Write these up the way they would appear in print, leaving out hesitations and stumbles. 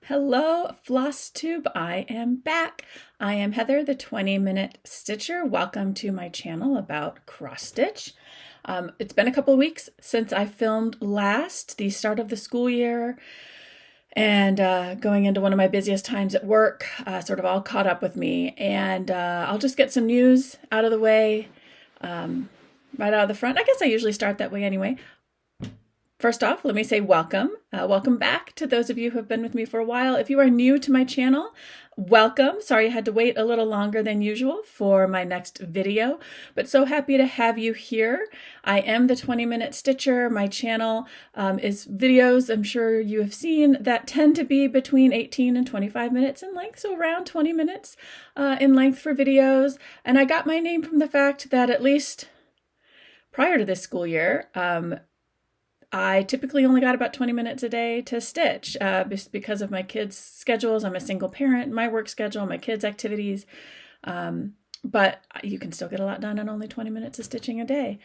Hello, Flosstube. I am back. I am Heather, the 20-minute stitcher. Welcome to my channel about cross stitch. It's been a couple of weeks since I filmed last, the start of the school year, and going into one of my busiest times at work, sort of all caught up with me. And I'll just get some news out of the way right out of the front. I guess I usually start that way anyway. First off, let me say welcome. Welcome back to those of you who have been with me for a while. If you are new to my channel, welcome. Sorry I had to wait a little longer than usual for my next video, but so happy to have you here. I am the 20-minute stitcher. My channel is videos, I'm sure you have seen, that tend to be between 18 and 25 minutes in length, so around 20 minutes in length for videos. And I got my name from the fact that at least prior to this school year, I typically only got about 20 minutes a day to stitch because of my kids' schedules. I'm a single parent, my work schedule, my kids' activities, but you can still get a lot done in only 20 minutes of stitching a day.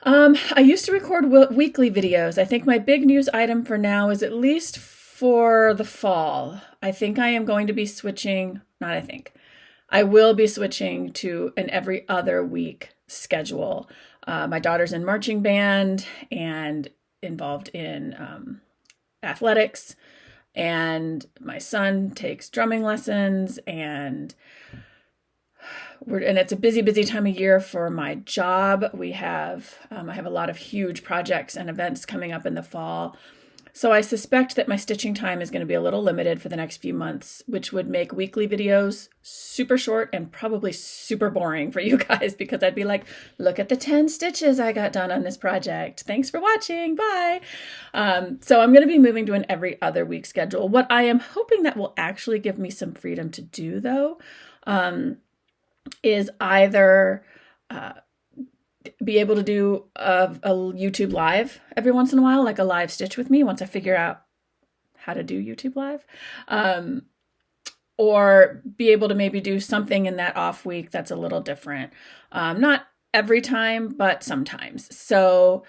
I used to record weekly videos. I think my big news item for now is, at least for the fall, I think I am going to be switching, not I think, I will be switching to an every other week schedule. My daughter's in marching band and involved in athletics, and my son takes drumming lessons, and it's a busy time of year for my job. We have I have a lot of huge projects and events coming up in the fall. So I suspect that my stitching time is going to be a little limited for the next few months, which would make weekly videos super short and probably super boring for you guys, because I'd be like, look at the 10 stitches I got done on this project. Thanks for watching. Bye. So I'm going to be moving to an every other week schedule. What I am hoping that will actually give me some freedom to do, though, is either be able to do a YouTube live every once in a while, like a live stitch with me once I figure out how to do YouTube live, or be able to maybe do something in that off week that's a little different. Not every time, but sometimes. So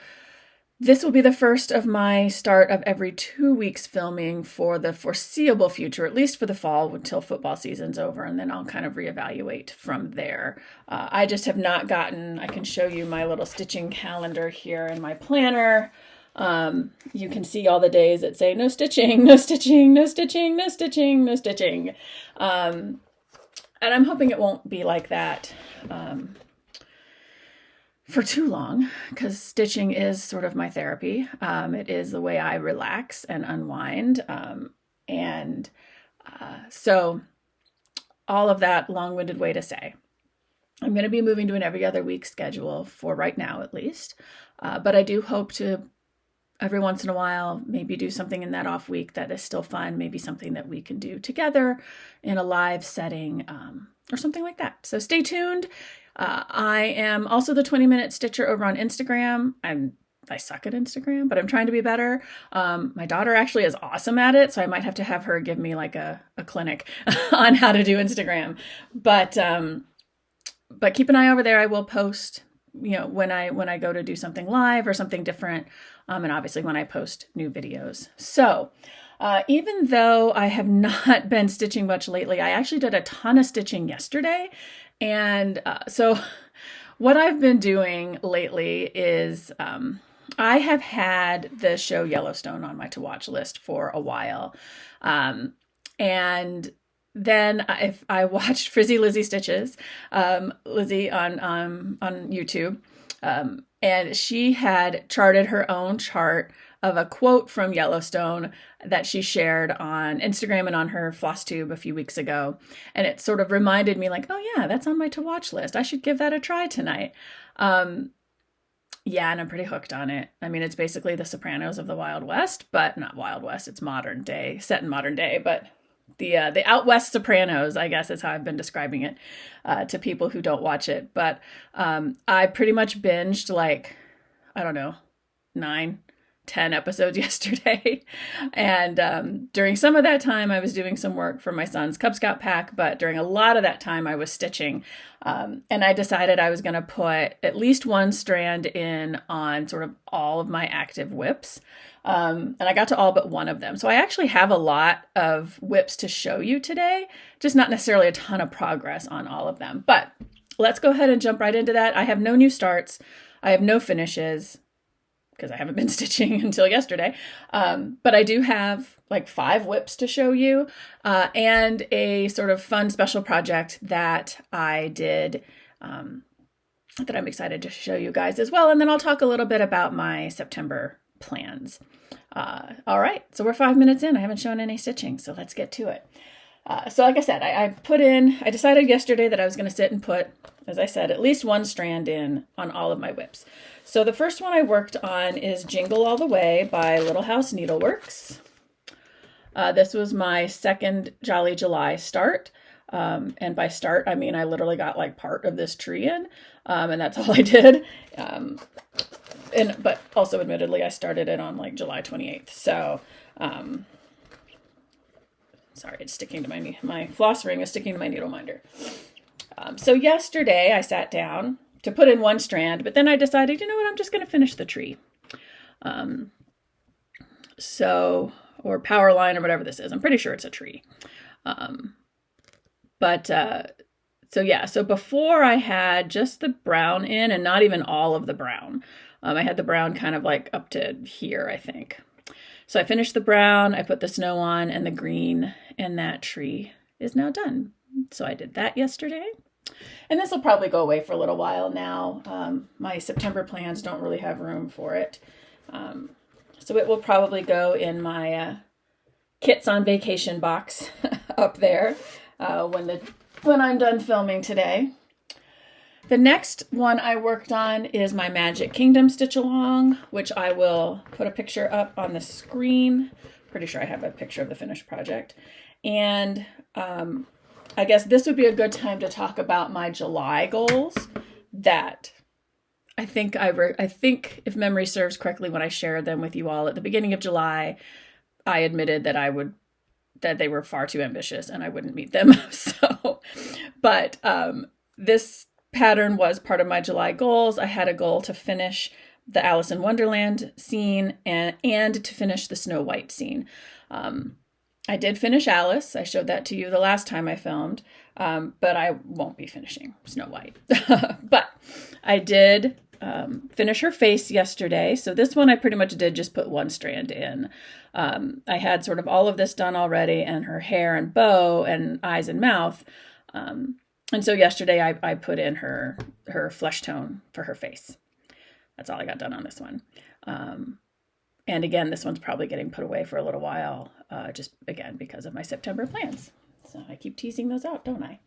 this will be the first of my start of every 2 weeks filming for the foreseeable future, at least for the fall until football season's over, and then I'll kind of reevaluate from there. I just have not gotten, I can show you my little stitching calendar here in my planner. You can see all the days that say no stitching, no stitching, no stitching, no stitching, no stitching. And I'm hoping it won't be like that for too long, because stitching is sort of my therapy. It is the way I relax and unwind. So all of that long-winded way to say, I'm going to be moving to an every other week schedule for right now, at least. But I do hope to, every once in a while, maybe do something in that off week that is still fun, maybe something that we can do together in a live setting, or something like that. So stay tuned. I am also the 20-minute stitcher over on Instagram. I suck at Instagram, but I'm trying to be better. My daughter actually is awesome at it, so I might have to have her give me like a clinic on how to do Instagram. But keep an eye over there. I will post, when I go to do something live or something different, and obviously when I post new videos. So even though I have not been stitching much lately, I actually did a ton of stitching yesterday. And so what I've been doing lately is I have had the show Yellowstone on my to-watch list for a while. And then I watched Frizzy Lizzie Stitches, Lizzie on YouTube, and she had charted her own chart of a quote from Yellowstone that she shared on Instagram and on her Flosstube a few weeks ago. And it sort of reminded me, like, oh yeah, that's on my to-watch list. I should give that a try tonight. Yeah, and I'm pretty hooked on it. I mean, it's basically the Sopranos of the Wild West, but not Wild West. It's modern day, set in modern day, but the Out West Sopranos, I guess, is how I've been describing it to people who don't watch it. But I pretty much binged, like, I don't know, 9, 10 episodes yesterday. And during some of that time, I was doing some work for my son's Cub Scout pack, but during a lot of that time, I was stitching. And I decided I was going to put at least one strand in on sort of all of my active whips. And I got to all but one of them. So I actually have a lot of whips to show you today, just not necessarily a ton of progress on all of them. But let's go ahead and jump right into that. I have no new starts. I have no finishes because I haven't been stitching until yesterday. But I do have like 5 whips to show you and a sort of fun special project that I did that I'm excited to show you guys as well. And then I'll talk a little bit about my September plans. All right, so we're 5 minutes in. I haven't shown any stitching, so let's get to it. So like I said, I decided yesterday that I was going to sit and put, as I said, at least one strand in on all of my whips. So the first one I worked on is Jingle All the Way by Little House Needleworks. This was my second Jolly July start. And by start, I mean I literally got like part of this tree in, and that's all I did. But also admittedly, I started it on like July 28th. So, sorry, it's sticking to my floss ring is sticking to my needle minder. So yesterday I sat down to put in one strand, but then I decided, you know what, I'm just going to finish the tree. Or power line or whatever this is. I'm pretty sure it's a tree. So before I had just the brown in and not even all of the brown. I had the brown kind of like up to here, I think. So I finished the brown, I put the snow on, and the green, and that tree is now done. So I did that yesterday. And this will probably go away for a little while now. My September plans don't really have room for it. So it will probably go in my Kits on Vacation box up there when I'm done filming today. The next one I worked on is my Magic Kingdom stitch along, which I will put a picture up on the screen. Pretty sure I have a picture of the finished project. And I guess this would be a good time to talk about my July goals that I think if memory serves correctly, when I shared them with you all at the beginning of July, I admitted that they were far too ambitious and I wouldn't meet them. But this pattern was part of my July goals. I had a goal to finish the Alice in Wonderland scene and to finish the Snow White scene. I did finish Alice. I showed that to you the last time I filmed, but I won't be finishing Snow White. But I did finish her face yesterday. So this one I pretty much did just put one strand in. I had sort of all of this done already, and her hair and bow and eyes and mouth. And so yesterday I put in her flesh tone for her face. That's all I got done on this one. And again, this one's probably getting put away for a little while, just again, because of my September plans. So I keep teasing those out, don't I?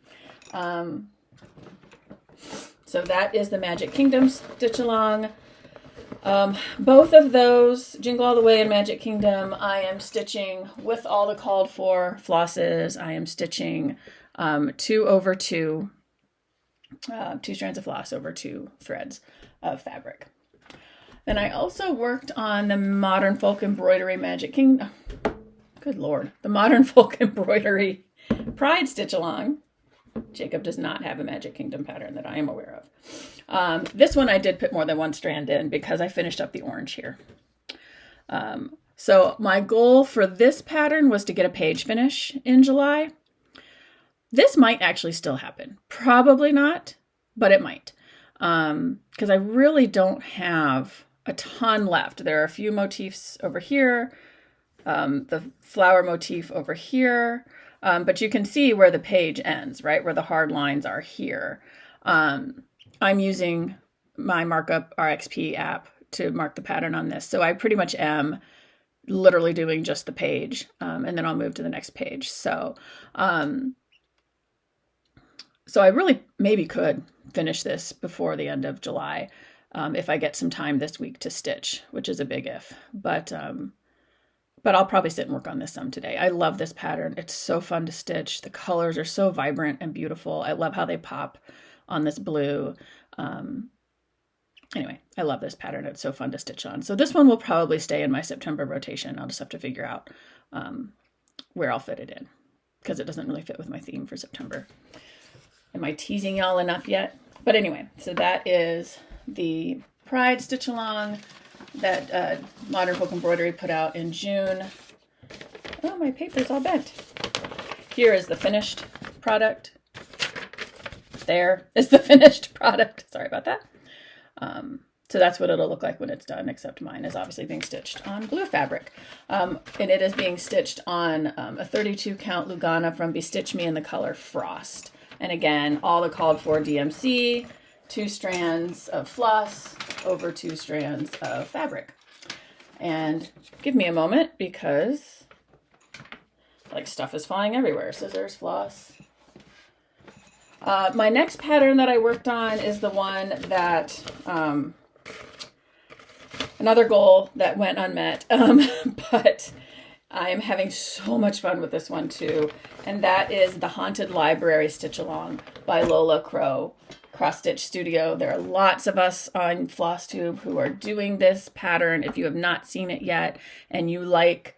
So that is the Magic Kingdom stitch along. Both of those, Jingle All the Way and Magic Kingdom, I am stitching with all the called for flosses. I am stitching 2 over 2, 2 strands of floss over 2 threads of fabric. Then I also worked on the Modern Folk Embroidery Magic Kingdom. Good Lord. The Modern Folk Embroidery Pride Stitch Along. Jacob does not have a Magic Kingdom pattern that I am aware of. This one I did put more than one strand in because I finished up the orange here. So my goal for this pattern was to get a page finish in July. This might actually still happen. Probably not, but it might. Because I really don't have a ton left. There are a few motifs over here, the flower motif over here, but you can see where the page ends, right? Where the hard lines are here. I'm using my Markup RXP app to mark the pattern on this. So I pretty much am literally doing just the page, and then I'll move to the next page. So I really maybe could finish this before the end of July if I get some time this week to stitch, which is a big if. But I'll probably sit and work on this some today. I love this pattern. It's so fun to stitch. The colors are so vibrant and beautiful. I love how they pop on this blue. Anyway, I love this pattern. It's so fun to stitch on. So this one will probably stay in my September rotation. I'll just have to figure out where I'll fit it in because it doesn't really fit with my theme for September. Am I teasing y'all enough yet? But anyway, so that is the Pride stitch along that Modern Folk Embroidery put out in June. Oh, my paper's all bent. Here is the finished product. There is the finished product. Sorry about that. So that's what it'll look like when it's done, except mine is obviously being stitched on blue fabric. And it is being stitched on a 32 count Lugana from Bestitch Me in the color Frost. And again, all the called for DMC, 2 strands of floss over 2 strands of fabric. And give me a moment because like stuff is flying everywhere. Scissors, floss. My next pattern that I worked on is the one that, another goal that went unmet, but I am having so much fun with this one too. And that is the Haunted Library Stitch Along by Lola Cross Stitch Studio. There are lots of us on Flosstube who are doing this pattern. If you have not seen it yet and you like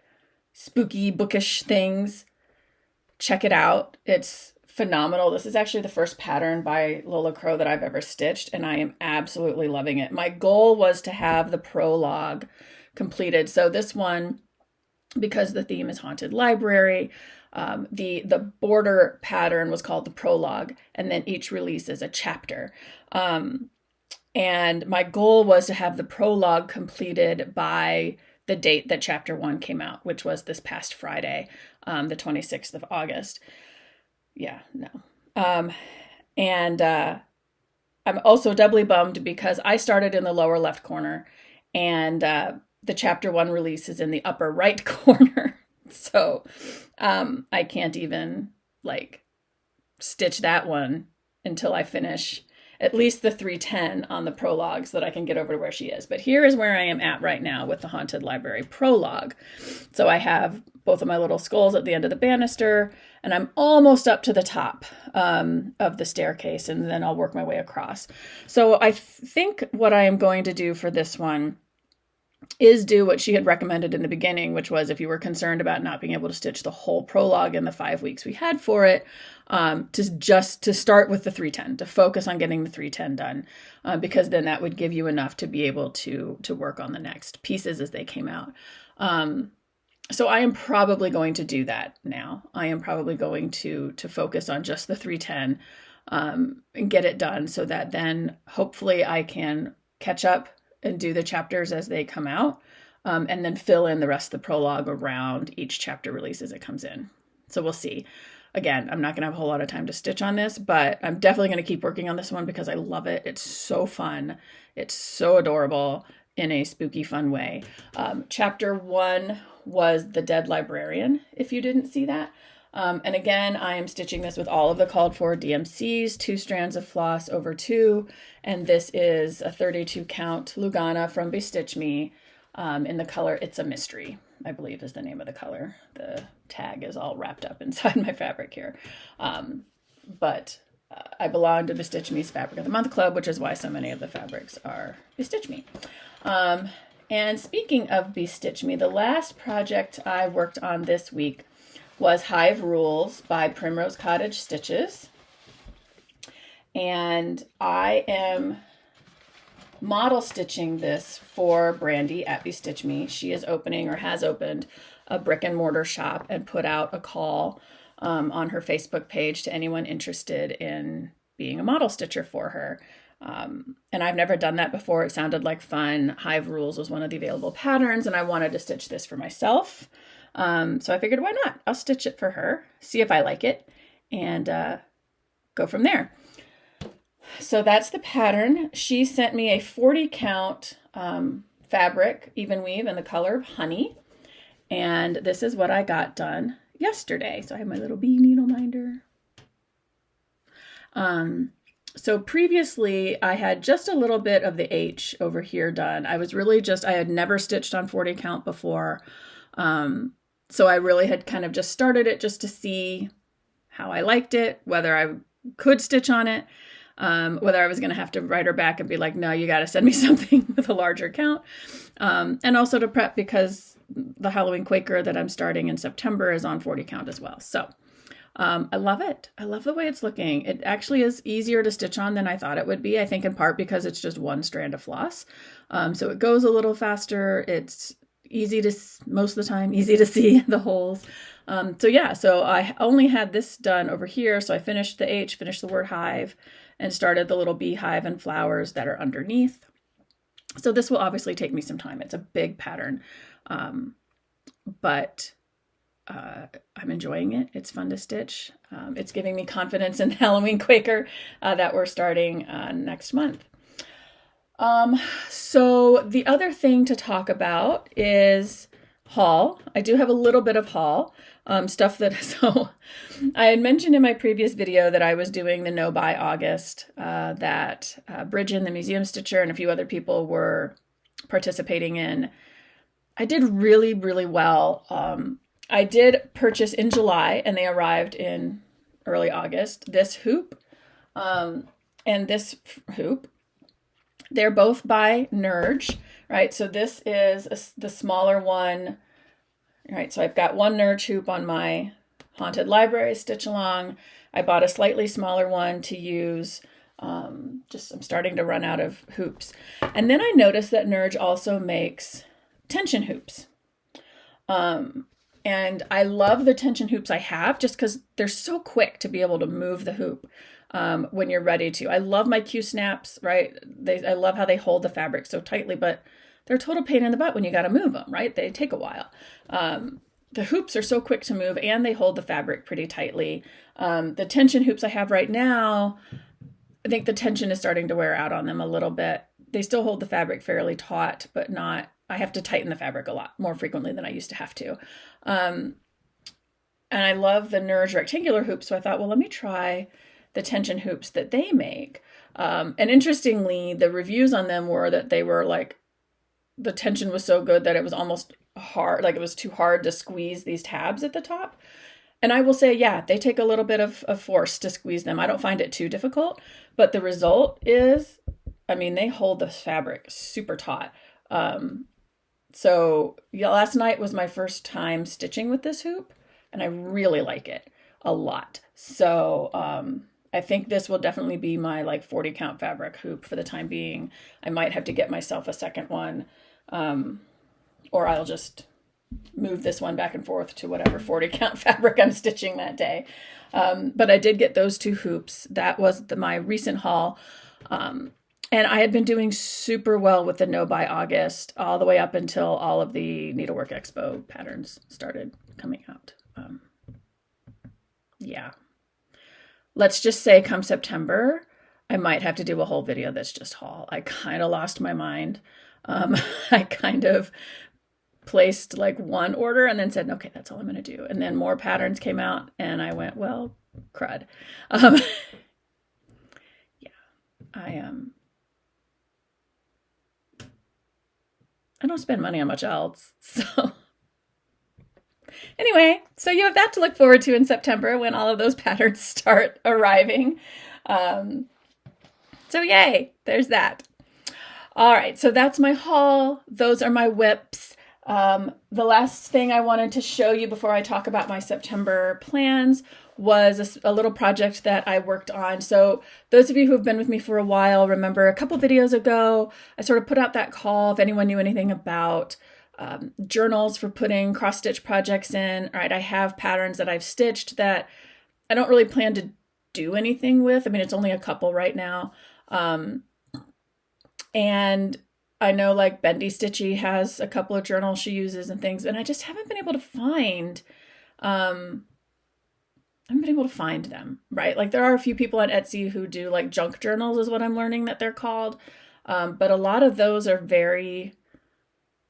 spooky bookish things, check it out. It's phenomenal. This is actually the first pattern by Lola Crow that I've ever stitched, and I am absolutely loving it. My goal was to have the prologue completed. So this one, because the theme is Haunted Library, the border pattern was called the prologue, and then each release is a chapter. And my goal was to have the prologue completed by the date that chapter 1 came out, which was this past Friday, the 26th of August. Yeah, no. And I'm also doubly bummed because I started in the lower left corner and the chapter 1 release is in the upper right corner. So I can't even like stitch that one until I finish at least the 310 on the prologue so that I can get over to where she is. But here is where I am at right now with the Haunted Library prologue. So I have both of my little skulls at the end of the banister, and I'm almost up to the top of the staircase, and then I'll work my way across. So I think what I am going to do for this one is do what she had recommended in the beginning, which was if you were concerned about not being able to stitch the whole prologue in the 5 weeks we had for it, to start with the 310, to focus on getting the 310 done, because then that would give you enough to be able to work on the next pieces as they came out. So I am probably going to do that now. I am probably going to focus on just the 310 and get it done so that then hopefully I can catch up and do the chapters as they come out, and then fill in the rest of the prologue around each chapter release as it comes in. So we'll see. Again, I'm not going to have a whole lot of time to stitch on this, but I'm definitely going to keep working on this one because I love it. It's so fun. It's so adorable in a spooky, fun way. Chapter 1 was The Dead Librarian, if you didn't see that. And again, I am stitching this with all of the called for DMCs, 2 strands of floss over 2, and this is a 32 count Lugana from Bestitch Me in the color It's a Mystery, I believe is the name of the color. The tag is all wrapped up inside my fabric here. But I belong to Bestitch Me's Fabric of the Month Club, which is why so many of the fabrics are Bestitch Me. And speaking of Bestitch Me, the last project I worked on this week was Hive Rules by Primrose Cottage Stitches. And I am model stitching this for Brandy at Bestitch Me. She is opening or has opened a brick-and-mortar shop and put out a call on her Facebook page to anyone interested in being a model stitcher for her. And I've never done that before. It sounded like fun. Hive Rules was one of the available patterns, and I wanted to stitch this for myself. So I figured, why not? I'll stitch it for her, see if I like it, and go from there. So that's the pattern. She sent me a 40 count fabric, even weave, in the color of honey. And this is what I got done yesterday. So I have my little bee needle minder. So previously I had just a little bit of the H over here done. I had never stitched on 40 count before. So I really had kind of just started it just to see how I liked it, whether I could stitch on it. whether I was going to have to write her back and be like, no, you got to send me something with a larger count. And also to prep because the Halloween Quaker that I'm starting in September is on 40 count as well. So I love it. I love the way it's looking. It actually is easier to stitch on than I thought it would be. I think in part because it's just one strand of floss. So it goes a little faster. It's easy to, most of the time, easy to see the holes. So I only had this done over here. So I finished the H, finished the word hive, and started the little beehive and flowers that are underneath. So this will obviously take me some time. It's a big pattern, but I'm enjoying it. It's fun to stitch. It's giving me confidence in Halloween Quaker that we're starting next month. So the other thing to talk about is haul. I do have a little bit of haul, stuff that, so I had mentioned in my previous video that I was doing the No Buy August, that Bridget, the museum stitcher, and a few other people were participating in. I did really, really well. I did purchase in July and they arrived in early August, this hoop, and this hoop. They're both by Nerge, right? So this is the smaller one, right? So I've got one Nerge hoop on my Haunted Library stitch along. I bought a slightly smaller one to use. I'm starting to run out of hoops. And then I noticed that Nerge also makes tension hoops. And I love the tension hoops I have just because they're so quick to be able to move the hoop when you're ready to. I love my Q-snaps, right? I love how they hold the fabric so tightly, but they're a total pain in the butt when you got to move them, right? They take a while. The hoops are so quick to move and they hold the fabric pretty tightly. The tension hoops I have right now, I think the tension is starting to wear out on them a little bit. They still hold the fabric fairly taut, but not, I have to tighten the fabric a lot more frequently than I used to have to. And I love the Nerge rectangular hoops. So I thought, well, let me try the tension hoops that they make. And interestingly, the reviews on them were that they were like, the tension was so good that it was almost hard, like it was too hard to squeeze these tabs at the top. And I will say, yeah, they take a little bit of force to squeeze them. I don't find it too difficult, but the result is, I mean, they hold the fabric super taut. So yeah, last night was my first time stitching with this hoop and I really like it a lot. So, I think this will definitely be my like 40 count fabric hoop for the time being. I might have to get myself a second one, or I'll just move this one back and forth to whatever 40 count fabric I'm stitching that day. But I did get those two hoops. That was my recent haul. And I had been doing super well with the No Buy August all the way up until all of the Needlework Expo patterns started coming out. Yeah. Let's just say come September, I might have to do a whole video that's just haul. I kind of lost my mind. I kind of placed like one order and then said, okay, that's all I'm going to do. And then more patterns came out and I went, well, crud. Yeah, I don't spend money on much else. So anyway, so you have that to look forward to in September when all of those patterns start arriving. So yay, there's that. All right, so that's my haul. Those are my whips. The last thing I wanted to show you before I talk about my September plans was a little project that I worked on. So those of you who have been with me for a while remember a couple videos ago, I sort of put out that call if anyone knew anything about journals for putting cross-stitch projects in. All right, I have patterns that I've stitched that I don't really plan to do anything with. I mean, it's only a couple right now. And I know like Bendy Stitchy has a couple of journals she uses and things, and I just haven't been able to find, them, right? Like there are a few people on Etsy who do like junk journals is what I'm learning that they're called. But a lot of those are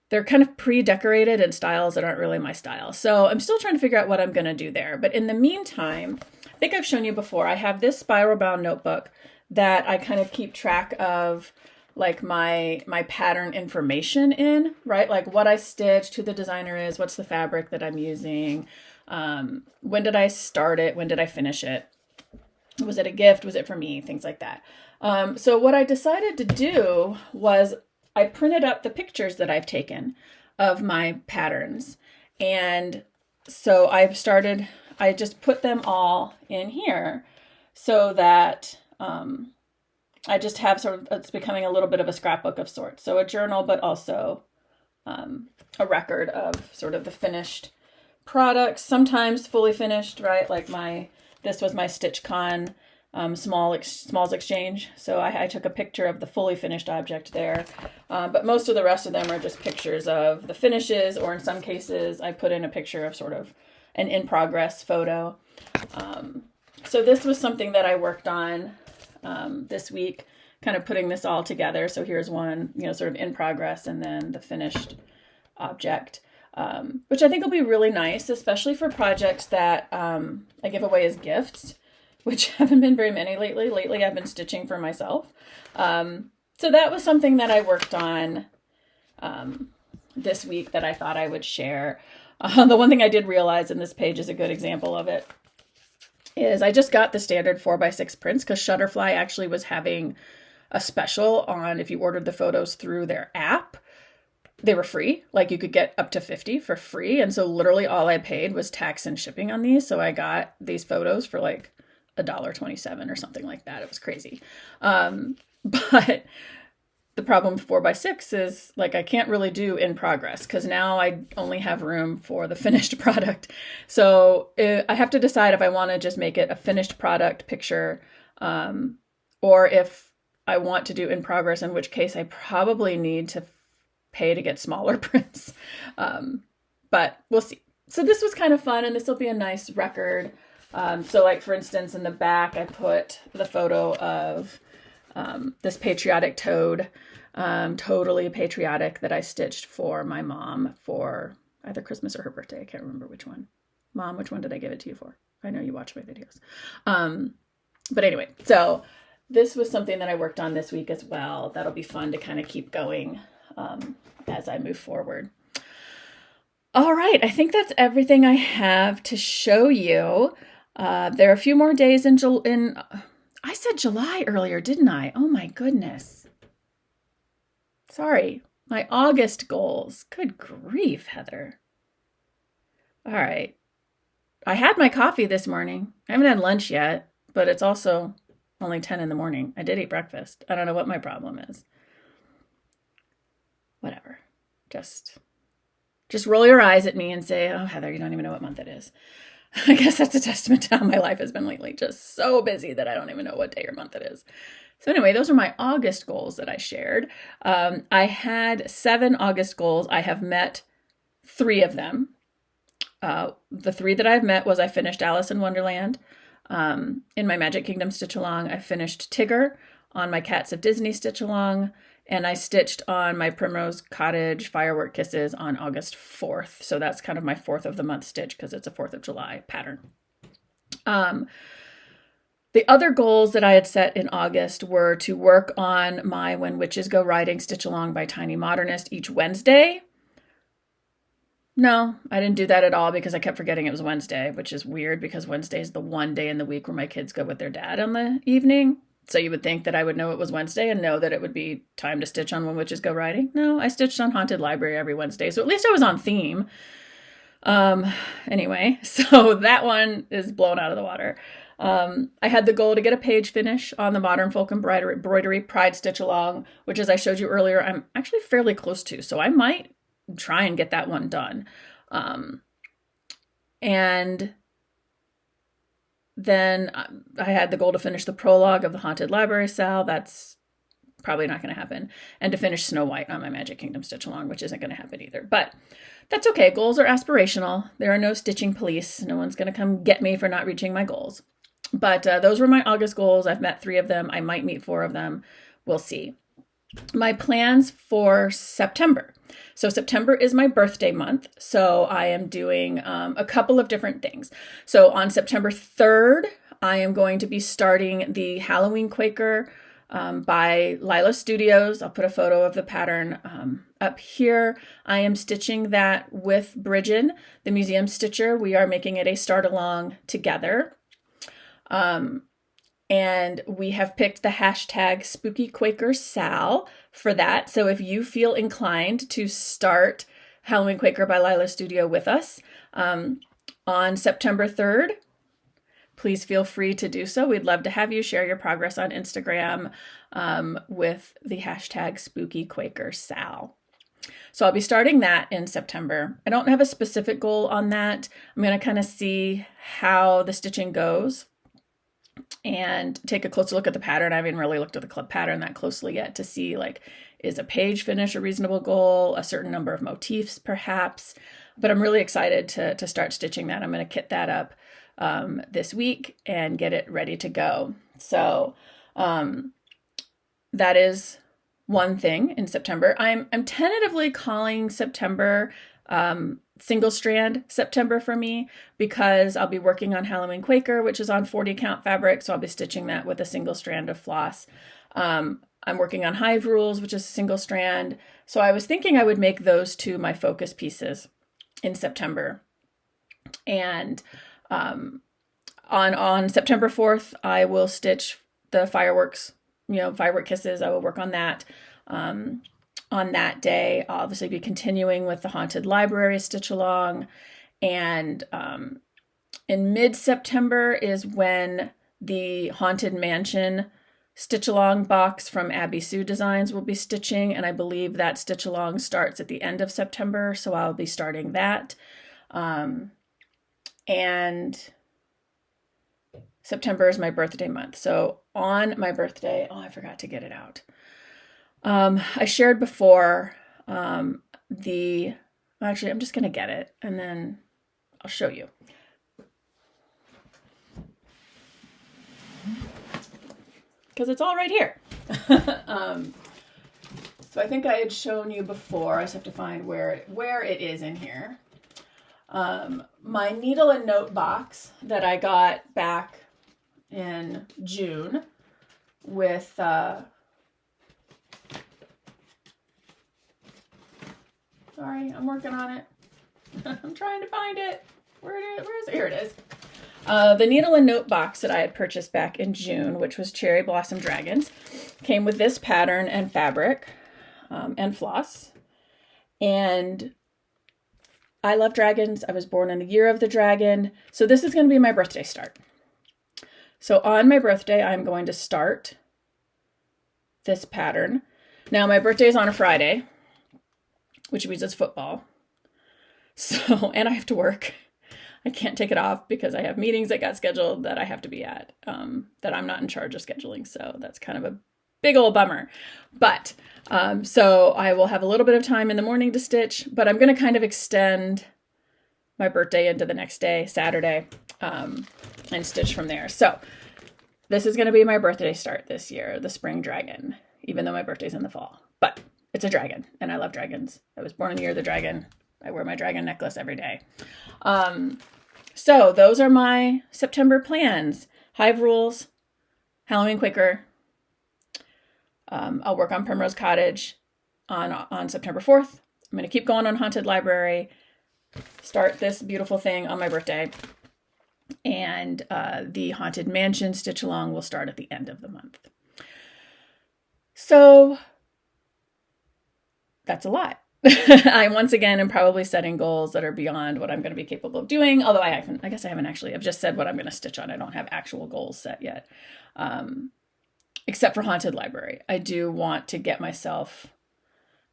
they're kind of pre-decorated in styles that aren't really my style. So I'm still trying to figure out what I'm going to do there. But in the meantime, I think I've shown you before, I have this spiral bound notebook that I kind of keep track of like my pattern information in, right? Like what I stitched, who the designer is, what's the fabric that I'm using, when did I start it, when did I finish it. Was it a gift? Was it for me? Things like that. So what I decided to do was I printed up the pictures that I've taken of my patterns. And so I just put them all in here so that I just have it's becoming a little bit of a scrapbook of sorts. So a journal, but also a record of sort of the finished products, sometimes fully finished, right? Like this was my StitchCon Smalls Exchange. So I took a picture of the fully finished object there. But most of the rest of them are just pictures of the finishes, or in some cases, I put in a picture of sort of an in-progress photo. So this was something that I worked on this week, kind of putting this all together. So here's one, sort of in progress, and then the finished object, which I think will be really nice, especially for projects that I give away as gifts, which haven't been very many lately. Lately, I've been stitching for myself. So that was something that I worked on this week that I thought I would share. The one thing I did realize, and this page is a good example of it, is I just got the standard 4x6 prints because Shutterfly actually was having a special on if you ordered the photos through their app. They were free. Like you could get up to 50 for free. And so literally all I paid was tax and shipping on these. So I got these photos for like $1.27 or something like that. It was crazy. But the problem with 4x6 is like I can't really do in progress because now I only have room for the finished product. So I have to decide if I want to just make it a finished product picture or if I want to do in progress, in which case I probably need to pay to get smaller prints. But we'll see. So this was kind of fun, and this will be a nice record. So like, for instance, in the back, I put the photo of this patriotic toad, totally patriotic, that I stitched for my mom for either Christmas or her birthday. I can't remember which one. Mom, which one did I give it to you for? I know you watch my videos. But anyway, so this was something that I worked on this week as well. That'll be fun to kind of keep going as I move forward. All right, I think that's everything I have to show you. There are a few more days in I said July earlier, didn't I? Oh my goodness. Sorry, my August goals. Good grief, Heather. All right. I had my coffee this morning. I haven't had lunch yet, but it's also only 10 in the morning. I did eat breakfast. I don't know what my problem is. Whatever. Just roll your eyes at me and say, oh, Heather, you don't even know what month it is. I guess that's a testament to how my life has been lately. Just so busy that I don't even know what day or month it is. So anyway, those are my August goals that I shared. I had 7 August goals. I have met 3 of them. The 3 that I've met was I finished Alice in Wonderland in my Magic Kingdom Stitch Along. I finished Tigger on my Cats of Disney Stitch Along. And I stitched on my Primrose Cottage Firework Kisses on August 4th. So that's kind of my 4th of the month stitch because it's a 4th of July pattern. The other goals that I had set in August were to work on my When Witches Go Riding Stitch Along by Tiny Modernist each Wednesday. No, I didn't do that at all because I kept forgetting it was Wednesday, which is weird because Wednesday is the one day in the week where my kids go with their dad in the evening. So you would think that I would know it was Wednesday and know that it would be time to stitch on When Witches Go Riding. No, I stitched on Haunted Library every Wednesday. So at least I was on theme. Anyway, so that one is blown out of the water. I had the goal to get a page finish on the Modern Folk Embroidery Pride Stitch Along, which, as I showed you earlier, I'm actually fairly close to. So I might try and get that one done. And then I had the goal to finish the prologue of the Haunted Library Sal. That's probably not going to happen. And to finish Snow White on my Magic Kingdom Stitch Along, which isn't going to happen either. But that's okay. Goals are aspirational. There are no stitching police. No one's going to come get me for not reaching my goals. But those were my August goals. I've met 3 of them. I might meet 4 of them. We'll see. My plans for September. So September is my birthday month. So I am doing a couple of different things. So on September 3rd, I am going to be starting the Halloween Quaker by Lila Studios. I'll put a photo of the pattern up here. I am stitching that with Bridget, the museum stitcher. We are making it a start along together. And we have picked the hashtag Spooky Quaker Sal for that. So if you feel inclined to start Halloween Quaker by Lila Studio with us on September 3rd, please feel free to do so. We'd love to have you share your progress on Instagram with the hashtag Spooky Quaker Sal. So I'll be starting that in September. I don't have a specific goal on that. I'm going to kind of see how the stitching goes and take a closer look at the pattern. I haven't really looked at the pattern that closely yet to see, like, is a page finish a reasonable goal, a certain number of motifs perhaps, but I'm really excited to start stitching that. I'm going to kit that up this week and get it ready to go. So that is one thing in September. I'm tentatively calling September single strand September for me, because I'll be working on Halloween Quaker, which is on 40 count fabric. So I'll be stitching that with a single strand of floss. I'm working on Hive Rules, which is a single strand. So I was thinking I would make those two my focus pieces in September. And on September 4th, I will stitch the fireworks, firework kisses. I will work on that. On that day, I'll obviously be continuing with the Haunted Library stitch along. And in mid-September is when the Haunted Mansion stitch along box from Abby Sue Designs will be stitching. And I believe that stitch along starts at the end of September. So I'll be starting that. And September is my birthday month. So on my birthday, I forgot to get it out. I shared before actually, I'm just going to get it and then I'll show you. Because it's all right here. So I think I had shown you before. I just have to find where it is in here. My needle and note box that I got back in June with sorry, I'm working on it. I'm trying to find it. Where is it? Here it is. The needle and note box that I had purchased back in June, which was Cherry Blossom Dragons, came with this pattern and fabric and floss. And I love dragons. I was born in the year of the dragon. So this is going to be my birthday start. So on my birthday, I'm going to start this pattern. Now my birthday is on a Friday, which means it's football. So, and I have to work. I can't take it off because I have meetings that got scheduled that I have to be at, that I'm not in charge of scheduling. So that's kind of a big old bummer. But, so I will have a little bit of time in the morning to stitch, but I'm going to kind of extend my birthday into the next day, Saturday, and stitch from there. So this is going to be my birthday start this year, the spring dragon, even though my birthday's in the fall, but it's a dragon and I love dragons. I was born in the year of the dragon. I wear my dragon necklace every day. So those are my September plans. Hive Rules, Halloween Quaker. I'll work on Primrose Cottage on September 4th. I'm going to keep going on Haunted Library, start this beautiful thing on my birthday. And the Haunted Mansion stitch along will start at the end of the month. So that's a lot. I once again am probably setting goals that are beyond what I'm going to be capable of doing. Although I guess I haven't actually. I've just said what I'm going to stitch on. I don't have actual goals set yet, except for Haunted Library. I do want to get myself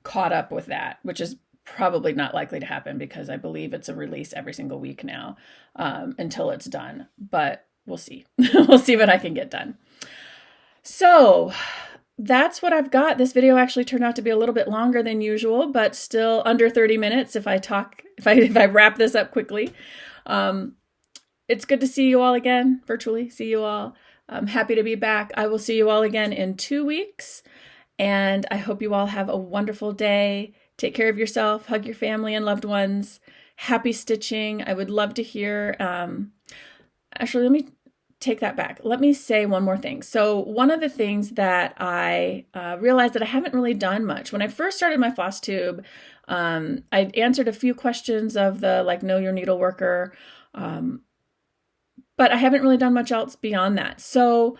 caught up with that, which is probably not likely to happen because I believe it's a release every single week now until it's done. But we'll see. We'll see what I can get done. So that's what I've got. This video actually turned out to be a little bit longer than usual, but still under 30 minutes if I wrap this up quickly. It's good to see you all again, virtually see you all. I'm happy to be back. I will see you all again in 2 weeks, and I hope you all have a wonderful day. Take care of yourself, hug your family and loved ones. Happy stitching. I would love to hear, actually, let me take that back. Let me say one more thing. So one of the things that I realized that I haven't really done much. When I first started my Flosstube, I answered a few questions of the know your needle worker, but I haven't really done much else beyond that. So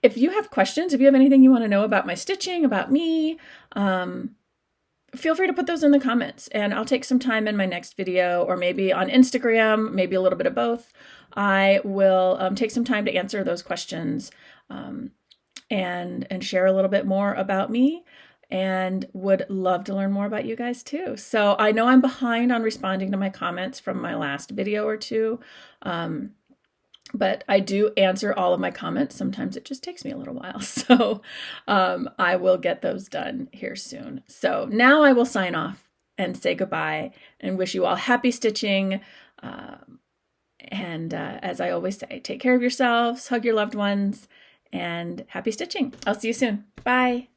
if you have questions, if you have anything you want to know about my stitching, about me, feel free to put those in the comments, and I'll take some time in my next video, or maybe on Instagram, maybe a little bit of both. I will take some time to answer those questions and share a little bit more about me, and would love to learn more about you guys too. So I know I'm behind on responding to my comments from my last video or two, but I do answer all of my comments. Sometimes it just takes me a little while. So I will get those done here soon. So now I will sign off and say goodbye and wish you all happy stitching. And as I always say, take care of yourselves, hug your loved ones, and happy stitching. I'll see you soon. Bye.